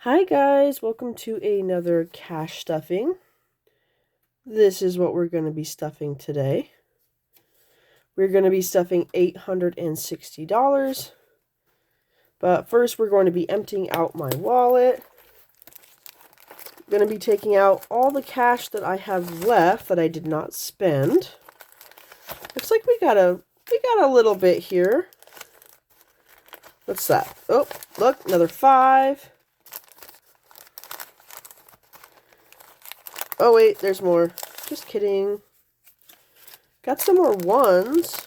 Hi guys, welcome to another cash stuffing. This is what we're going to be stuffing today. We're going to be stuffing $860. But first we're going to be emptying out my wallet. I'm going to be taking out all the cash that I have left that I did not spend. Looks like we got a little bit here. What's that? Oh, look, another 5. Oh wait, there's more. Just kidding. Got some more 1s.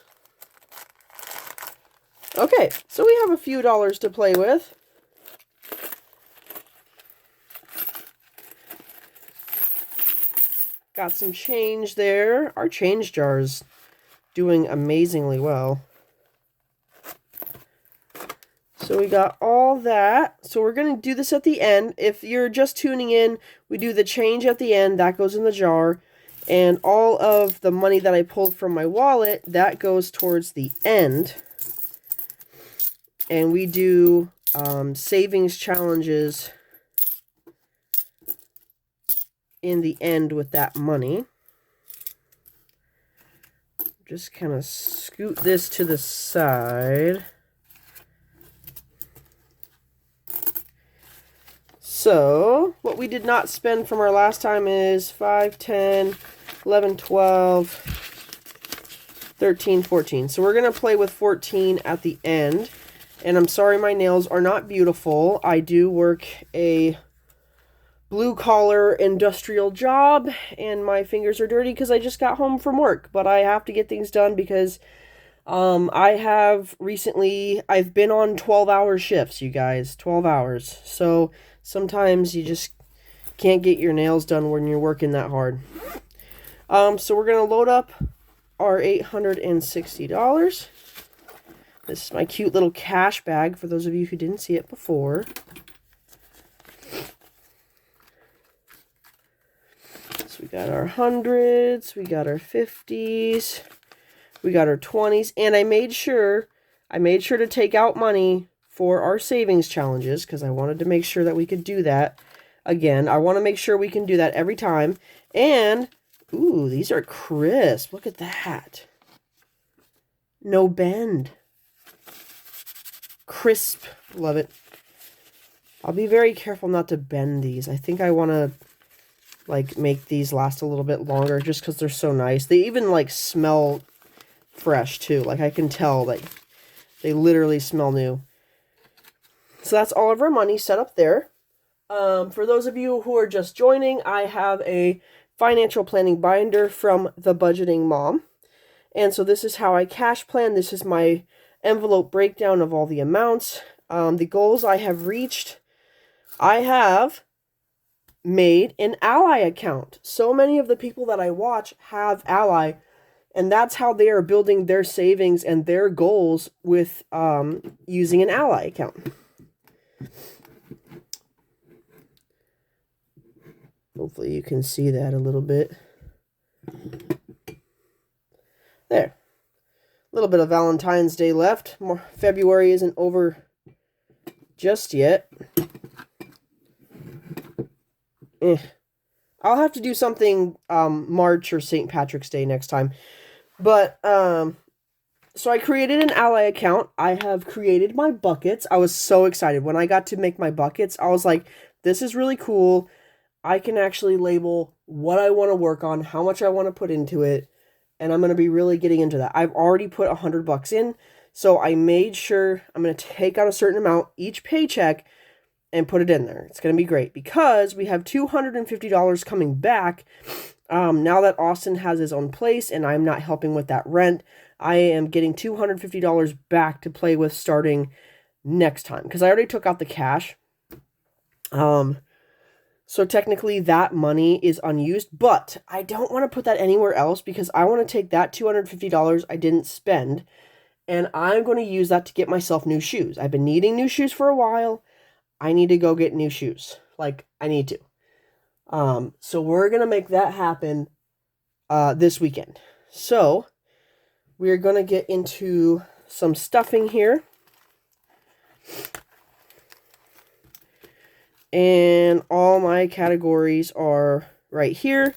Okay, so we have a few dollars to play with. Got some change there. Our change jar is doing amazingly well. So we got all that. So we're going to do this at the end. If you're just tuning in, we do the change at the end. That goes in the jar. And all of the money that I pulled from my wallet, that goes towards the end. And we do savings challenges in the end with that money. Just kind of scoot this to the side. So, what we did not spend from our last time is 5, 10, 11, 12, 13, 14. So we're going to play with 14 at the end. And I'm sorry my nails are not beautiful. I do work a blue-collar industrial job, and my fingers are dirty because I just got home from work. But I have to get things done because I've been on 12-hour shifts, you guys. 12 hours. So sometimes you just can't get your nails done when you're working that hard. So we're going to load up our $860. This is my cute little cash bag for those of you who didn't see it before. So we got our 100s, we got our 50s, we got our 20s, and I made sure to take out money for our savings challenges because I wanted to make sure that we could do that again. I want to make sure we can do that every time. And, ooh, these are crisp. Look at that. No bend. Crisp. Love it. I'll be very careful not to bend these. I think I want to, make these last a little bit longer just because they're so nice. They even, smell fresh, too. I can tell, they literally smell new. So that's all of our money set up there. For those of you who are just joining, I have a financial planning binder from The Budgeting Mom. And so this is how I cash plan. This is my envelope breakdown of all the amounts. The goals I have reached. I have made an Ally account. So many of the people that I watch have Ally, and that's how they are building their savings and their goals with using an Ally account. Hopefully you can see that a little bit. There. A little bit of Valentine's Day left. February isn't over just yet. I'll have to do something March or St. Patrick's Day next time. But, so I created an Ally account. I have created my buckets. I was so excited. When I got to make my buckets, I was like, this is really cool. I can actually label what I want to work on, how much I want to put into it, and I'm going to be really getting into that. I've already put $100 in, so I made sure I'm going to take out a certain amount each paycheck and put it in there. It's going to be great because we have $250 coming back. Now that Austin has his own place and I'm not helping with that rent, I am getting $250 back to play with starting next time because I already took out the cash. So technically that money is unused, but I don't want to put that anywhere else because I want to take that $250 I didn't spend and I'm going to use that to get myself new shoes. I've been needing new shoes for a while. I need to go get new shoes. I need to. So we're going to make that happen this weekend. So we're going to get into some stuffing here. And all my categories are right here.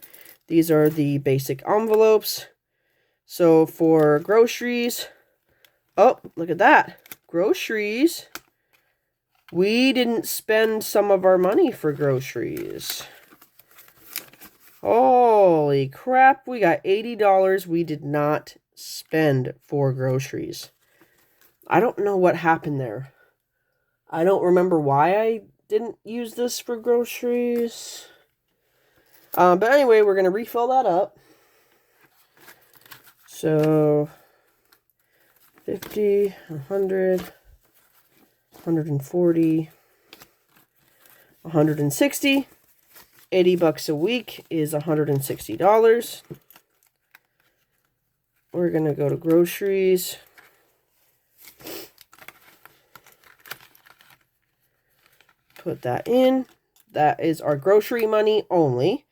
These are the basic envelopes. So for groceries, oh, look at that. Groceries. We didn't spend some of our money for groceries. Holy crap, we got $80 we did not spend for groceries. I don't know what happened there. I don't remember why I didn't use this for groceries. But anyway, we're going to refill that up. So, 50, 100, 140, 160. $80 a week is $160. We're going to go to groceries. Put that in. That is our grocery money only.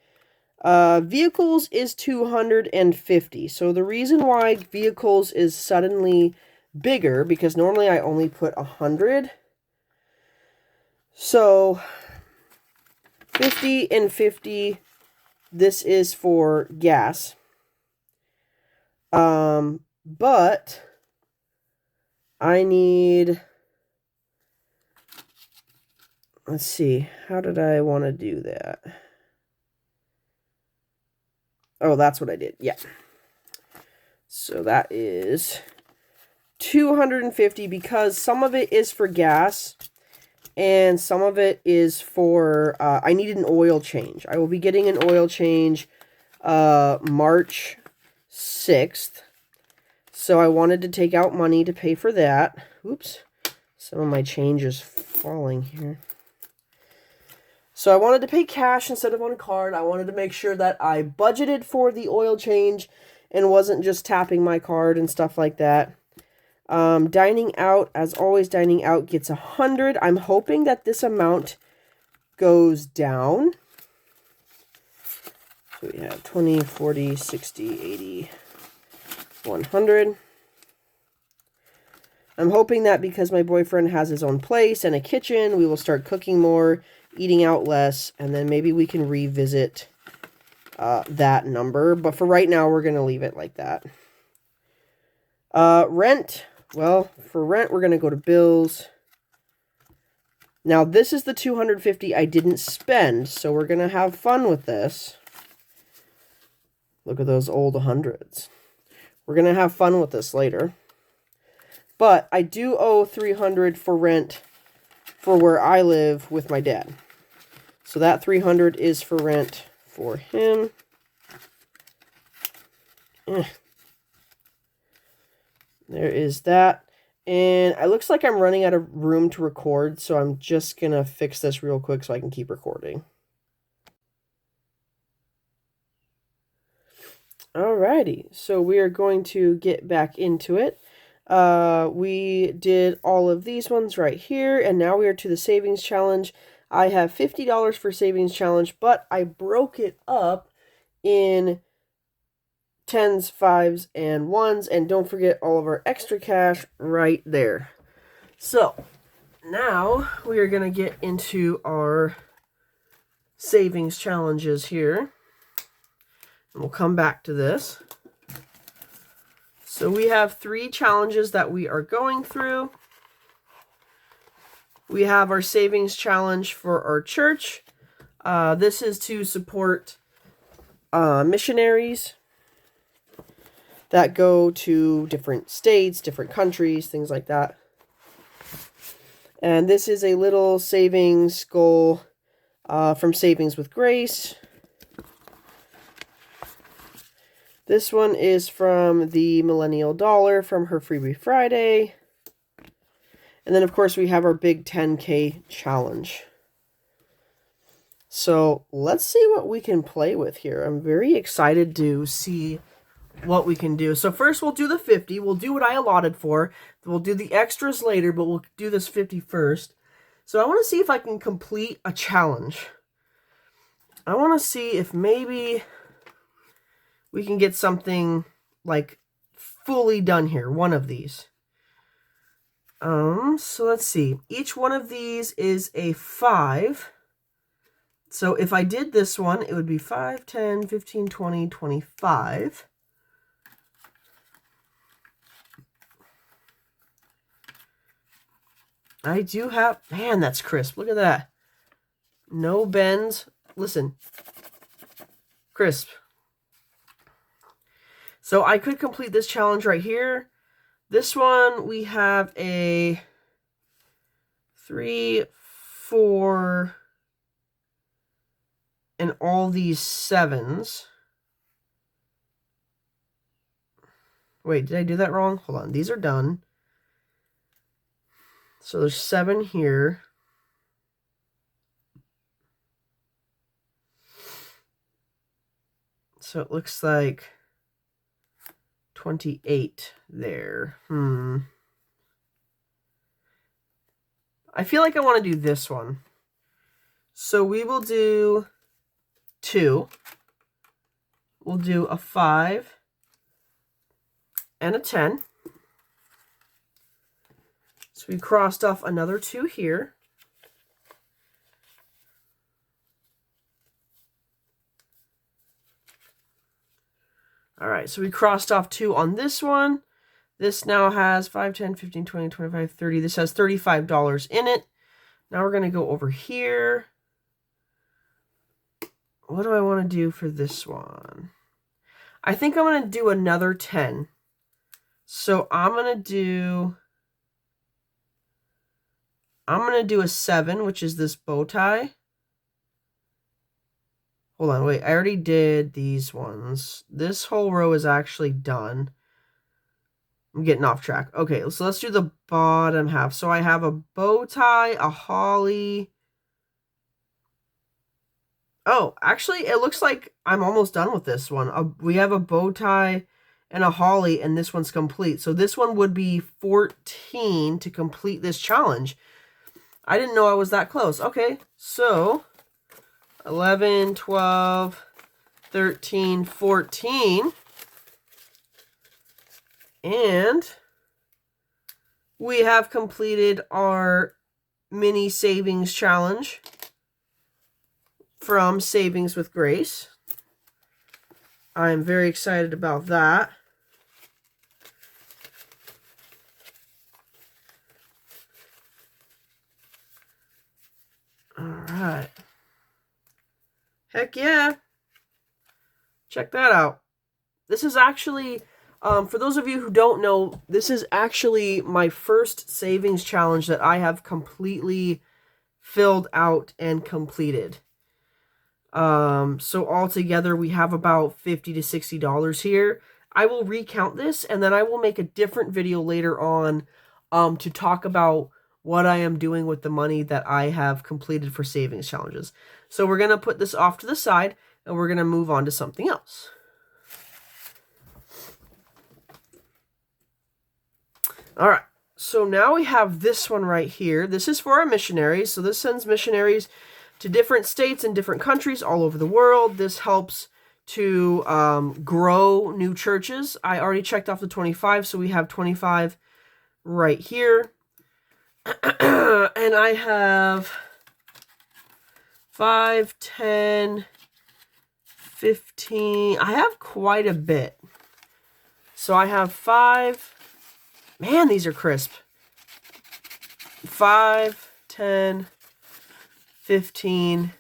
Vehicles is $250. So the reason why vehicles is suddenly bigger, because normally I only put $100. So 50 and 50. This is for gas. But I need, let's see, how did I want to do that? Oh, that's what I did. Yeah. So that is $250 because some of it is for gas and some of it is for, I need an oil change. I will be getting an oil change March 6th. So I wanted to take out money to pay for that. Oops. Some of my change is falling here. So I wanted to pay cash instead of on a card. I wanted to make sure that I budgeted for the oil change and wasn't just tapping my card and stuff like that. Dining out, as always, dining out gets 100. I'm hoping that this amount goes down. So we have 20, 40, 60, 80, 100. I'm hoping that because my boyfriend has his own place and a kitchen, we will start cooking more, eating out less, and then maybe we can revisit that number. But for right now, we're going to leave it like that. Rent. Well, for rent, we're going to go to bills. Now, this is the $250 I didn't spend, so we're going to have fun with this. Look at those old hundreds. We're going to have fun with this later. But I do owe $300 for rent for where I live with my dad. So that $300 is for rent for him. There is that. And it looks like I'm running out of room to record, so I'm just going to fix this real quick so I can keep recording. Alrighty, so we are going to get back into it. We did all of these ones right here, and now we are to the savings challenge. I have $50 for savings challenge, but I broke it up in 10s, 5s, and 1s, and don't forget all of our extra cash right there. So, now we are going to get into our savings challenges here, and we'll come back to this. So we have 3 challenges that we are going through. We have our savings challenge for our church. This is to support missionaries that go to different states, different countries, things like that. And this is a little savings goal from Savings with Grace. This one is from the Millennial Dollar from her Freebie Friday. And then, of course, we have our big 10K challenge. So let's see what we can play with here. I'm very excited to see what we can do. So first we'll do the 50. We'll do what I allotted for. We'll do the extras later, but we'll do this 50 first. So I want to see if I can complete a challenge. I want to see if maybe we can get something like fully done here. One of these. So let's see. Each one of these is a 5. So if I did this one, it would be 5, 10, 15, 20, 25. I do have... Man, that's crisp. Look at that. No bends. Listen. Crisp. So I could complete this challenge right here. This one, we have a 3, 4, and all these 7s. Wait, did I do that wrong? Hold on. These are done. So there's 7 here. So it looks like 28 there. I feel like I want to do this one. So we will do 2. We'll do a 5 and a 10. So we crossed off another 2 here. All right, so we crossed off 2 on this one. This now has 5, 10, 15, 20, 25, 30. This has $35 in it. Now we're going to go over here. What do I want to do for this one? I think I'm going to do another 10. So I'm going to do a 7, which is this bow tie. Hold on, wait. I already did these ones. This whole row is actually done. I'm getting off track. Okay, so let's do the bottom half. So I have a bow tie, a holly. Oh, actually, it looks like I'm almost done with this one. We have a bow tie and a holly, and this one's complete. So this one would be 14 to complete this challenge. I didn't know I was that close. Okay, so 11, 12, 13, 14. And we have completed our mini savings challenge from Savings with Grace. I'm very excited about that. All right. Heck yeah. Check that out. This is actually, for those of you who don't know, this is actually my first savings challenge that I have completely filled out and completed. So altogether we have about $50 to $60 here. I will recount this, and then I will make a different video later on to talk about what I am doing with the money that I have completed for savings challenges. So we're going to put this off to the side, and we're going to move on to something else. All right, so now we have this one right here. This is for our missionaries. So this sends missionaries to different states and different countries all over the world. This helps to grow new churches. I already checked off the 25, so we have 25 right here. And I have 5, 10, 15. I have quite a bit. So I have 5. Man, these are crisp. 5, 10, 15.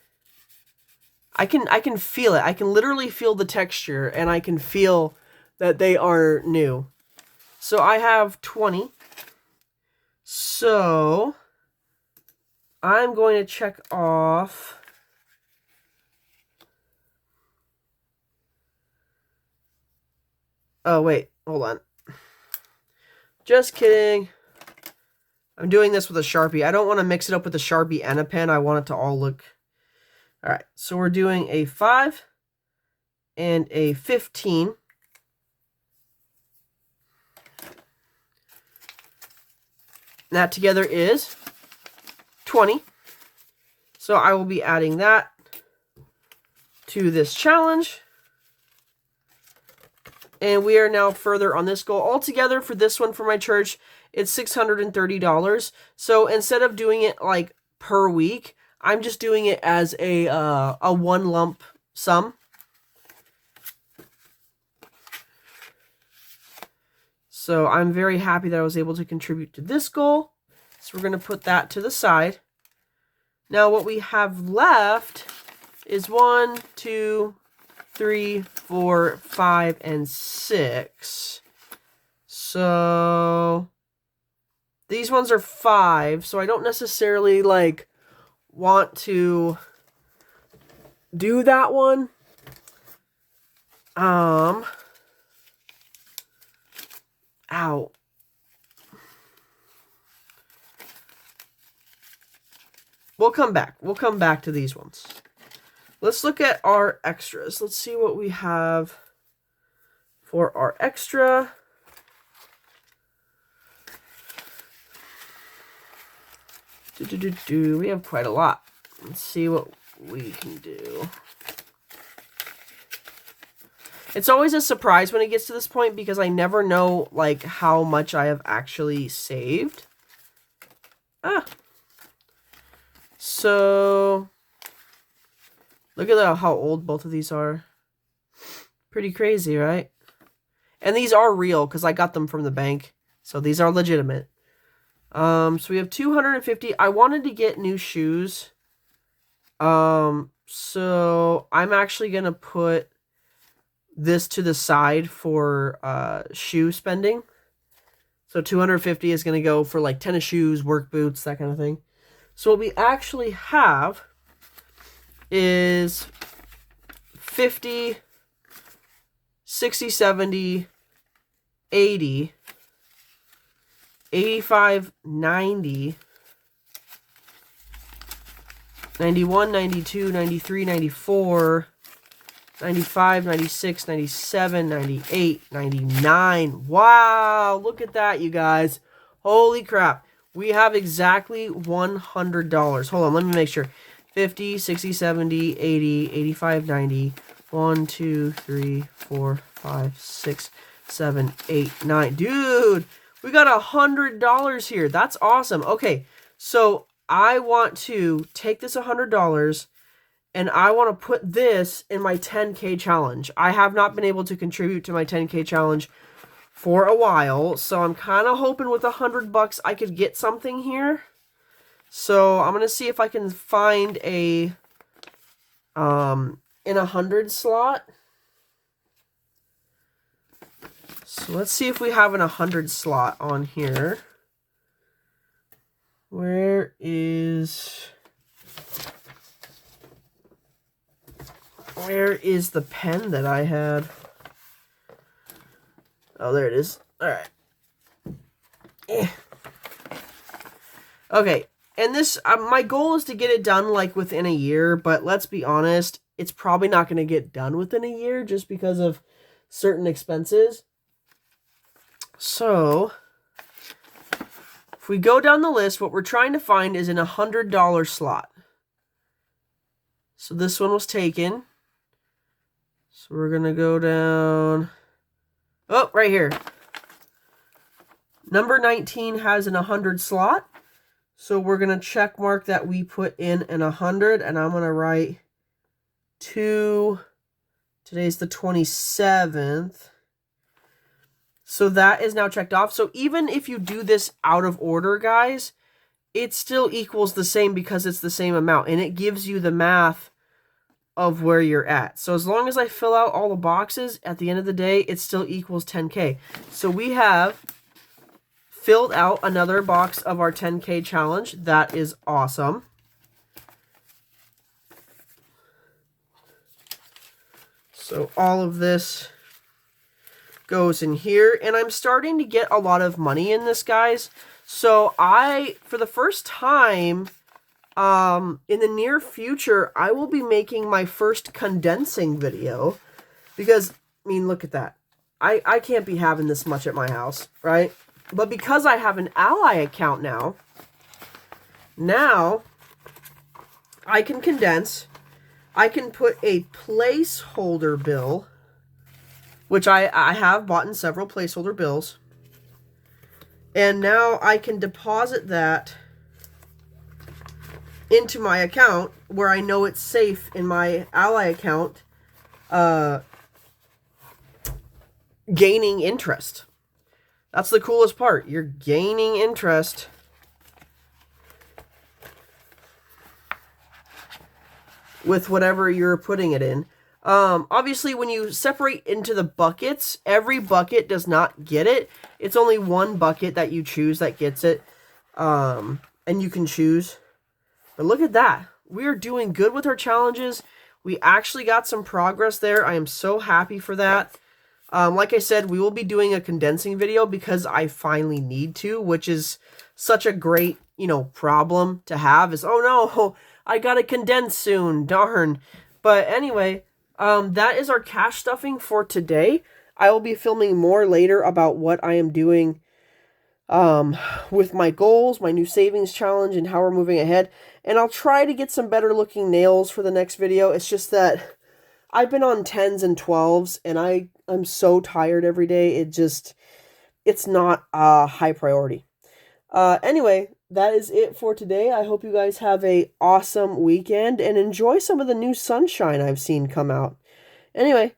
I can feel it. I can literally feel the texture, and I can feel that they are new. So I have 20. So I'm going to check off oh wait, hold on. Just kidding. I'm doing this with a Sharpie. I don't want to mix it up with a Sharpie and a pen. I want it to all look... All right, so we're doing a 5 and a 15. That together is 20. So I will be adding that to this challenge. And we are now further on this goal. Altogether for this one for my church, it's $630. So instead of doing it like per week, I'm just doing it as a one lump sum. So I'm very happy that I was able to contribute to this goal. So we're going to put that to the side. Now what we have left is 1, 2, 3, 4, 5, and 6. So these ones are 5. So I don't necessarily like want to do that one. Ow. We'll come back. We'll come back to these ones. Let's look at our extras. Let's see what we have for our extra. We have quite a lot. Let's see what we can do. It's always a surprise when it gets to this point because I never know like how much I have actually saved. So look at how old both of these are. Pretty crazy, right? And these are real because I got them from the bank. So these are legitimate. So we have 250. I wanted to get new shoes. So I'm actually going to put this to the side for shoe spending. So 250 is going to go for like tennis shoes, work boots, that kind of thing. So what we actually have is 50, 60, 70, 80, 85, 90, 91, 92, 93, 94, 95, 96, 97, 98, 99. Wow, look at that, you guys. Holy crap. We have exactly $100. Hold on, let me make sure. 50, 60, 70, 80, 85, 90. 1, 2, 3, 4, 5, 6, 7, 8, 9. Dude, we got $100 here. That's awesome. Okay, so I want to take this $100 and I want to put this in my 10K challenge. I have not been able to contribute to my 10K challenge for a while, so I'm kind of hoping with $100 I could get something here. So I'm gonna see if I can find a in 100 slot. So let's see if we have an 100 slot on here. Where is the pen that I had? Oh, there it is. All right. Okay, and this, my goal is to get it done like within a year, but let's be honest, it's probably not going to get done within a year just because of certain expenses. So, if we go down the list, what we're trying to find is an $100 slot. So this one was taken. So we're going to go down. Oh, right here. Number 19 has an 100 slot. So we're going to check mark that we put in an 100. And I'm going to write today's the 27th. So that is now checked off. So even if you do this out of order, guys, it still equals the same because it's the same amount. And it gives you the math of where you're at. So as long as I fill out all the boxes, at the end of the day, it still equals 10K. So we have filled out another box of our 10K challenge. That is awesome. So all of this goes in here, and I'm starting to get a lot of money in this, guys. So for the first time, in the near future, I will be making my first condensing video because, I mean, look at that. I can't be having this much at my house, right? But because I have an Ally account now I can condense. I can put a placeholder bill, which I have bought in several placeholder bills. And now I can deposit that into my account where I know it's safe in my ally account, gaining interest. That's the coolest part. You're gaining interest with whatever you're putting it in. Obviously, when you separate into the buckets, every bucket does not get it. It's only one bucket that you choose that gets it. And you can choose. But look at that. We are doing good with our challenges. We actually got some progress there. I am so happy for that. Like I said, we will be doing a condensing video because I finally need to, which is such a great, problem to have is, oh no, I gotta condense soon, darn. But anyway, that is our cache stuffing for today. I will be filming more later about what I am doing with my goals, my new savings challenge, and how we're moving ahead. And I'll try to get some better looking nails for the next video. It's just that I've been on 10s and 12s, and I'm so tired every day. It's not a high priority. Anyway, that is it for today. I hope you guys have a awesome weekend and enjoy some of the new sunshine I've seen come out. Anyway,